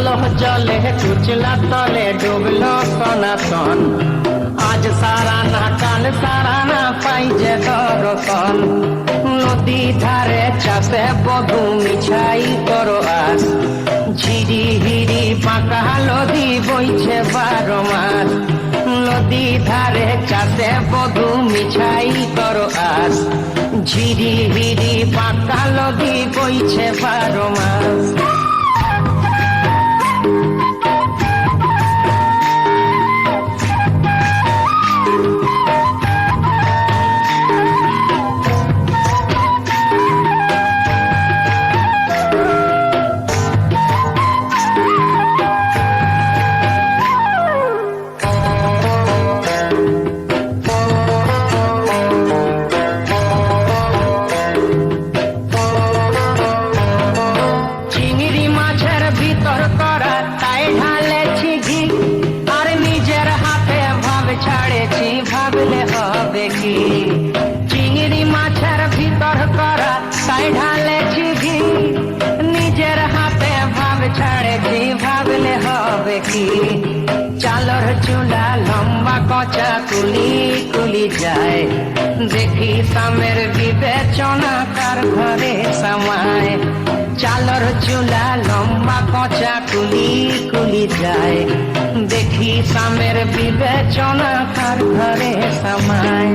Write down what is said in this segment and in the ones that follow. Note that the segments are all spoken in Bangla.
কালো জলে কুচলা তলে ডুবলো সনাতন। আজ সারা না কাল সারা না পাই যে দর্শন। নদী ধারে চাষে বধু মিছাই করো আস। ঝিরি হিরি বাঁকা নদী বইছে 12 মাস। নদী ধারে চাষে বধু মিছাই করো আস। ঝিরি হিরি বাঁকা নদী বইছে 12 মাস। ভাবলে হবে কি চিংড়ি মাছের ভিতর করা তাই ঢালেছি ঘি। নিজের হাতে ভাব ছাড়েছি ভাবলে হবে কি। চালর চুলা লম্বা কচা কুলি কুলি যায়। দেখি সামের বিবেচনা কার ঘরে সমায়। চালর চুলা লম্বা কচা কুলি কুলি যায়। দেখি সামের বিবেচনা কার ঘরে সমায়।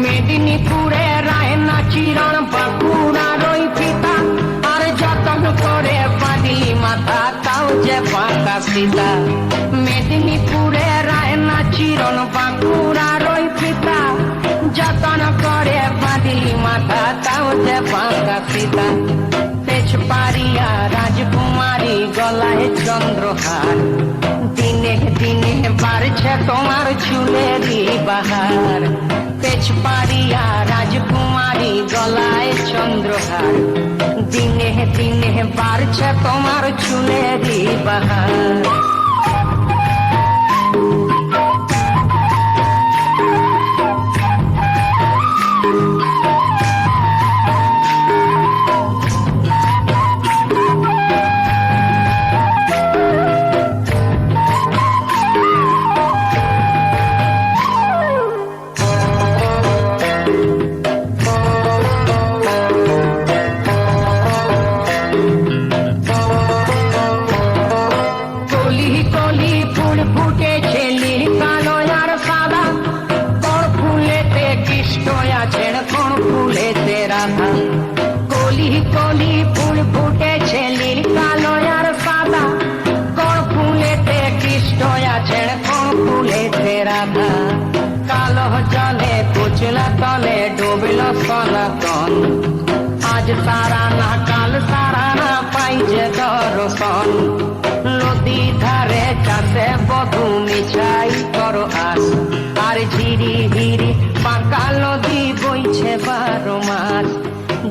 মেদিনীপুরে রায়না চিরণ বাঁকুড়ার ওই পিতা। আর যতন করে বাঁধলি মাথা তাও যে বাঁকা সীতা। মেদিনীপুরে রায়না চিরণ বাঁকুড়ার ওই পিতা। যতন করে বাঁধলি মাথা তাও যে বাঁকা সীতা। তেজপাড়িয়া রাজকুমারী গলায় চন্দ্রহার। দিনে দিনে বাড়ছে তোমার চুলেরই বাহার। তেজপাড়িয়া রাজকুমারী গলায় চন্দ্রহার। দিনে দিনে বাড়ছে তোমার চুলেরই বাহার। কলি কলি ফুল ফুটেছে নীল কালো আর সাদা। কোন ফুলেতে কৃষ্ণ আছেন কোন ফুলেতে রাধা। কালো জলে কুচলা তলে ডুবল সনাতন। আজ সারা না কাল সারা না পাই যে দর্শন। নদী ধারে চাষে বধু মিছাই করো আস। আর ঝিরি হিরি বাঁকা নদী বইছে 12 মাস।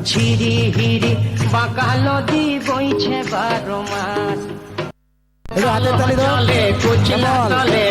ঝিরি হিরি বাঁকা নদী বইছে 12 মাস। হাতের তালি দাও। কুচলা তলে